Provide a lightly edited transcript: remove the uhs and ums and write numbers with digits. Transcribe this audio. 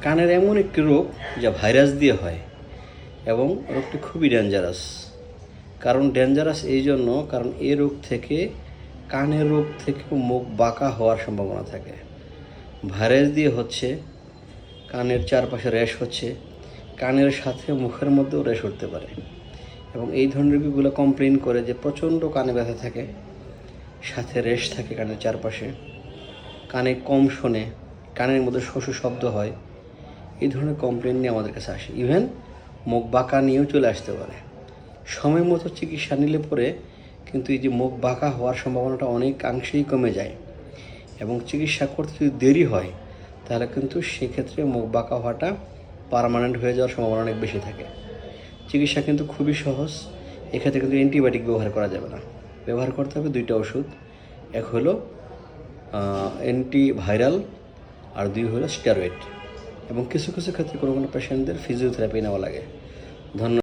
কানের এমন একটি রোগ যা ভাইরাস দিয়ে হয় এবং রোগটি খুবই ডেঞ্জারাস। কারণ ডেঞ্জারাস এই জন্য কারণ এই রোগ থেকে কানের রোগ থেকে মুখ বাঁকা হওয়ার সম্ভাবনা থাকে। ভাইরাস দিয়ে হচ্ছে, কানের চারপাশে র্যাশ হচ্ছে, কানের সাথে মুখের মধ্যেও র্যাশ উঠতে পারে। এবং এই ধরনের রোগীগুলো কমপ্লেন করে যে প্রচণ্ড কানে ব্যথা থাকে, সাথে র্যাশ থাকে কানের চারপাশে, কানে কম শোনে, কানের মধ্যে শোষ শব্দ হয়। এই ধরনের কমপ্লেন নিয়ে আমাদের কাছে আসে। ইভেন মুখ বাঁকা নিয়েও চলে আসতে পারে। সময় মতো চিকিৎসা নিলে পরে কিন্তু এই যে মুখ বাঁকা হওয়ার সম্ভাবনাটা অনেকাংশেই কমে যায়। এবং চিকিৎসা করতে যদি দেরি হয় তাহলে কিন্তু সেক্ষেত্রে মুখ বাঁকা হওয়াটা পার্মানেন্ট হয়ে যাওয়ার সম্ভাবনা অনেক বেশি থাকে। চিকিৎসা কিন্তু খুবই সহজ। এক্ষেত্রে কিন্তু অ্যান্টিবায়োটিক ব্যবহার করা যাবে না। ব্যবহার করতে হবে দুইটা ওষুধ, এক হলো অ্যান্টিভাইরাল আর দুই হলো স্টেরয়েড। এবং কিছু কিছু ক্ষেত্রে কোনো কোনো পেশেন্টদের ফিজিওথেরাপি নেওয়া লাগে। ধন্যবাদ।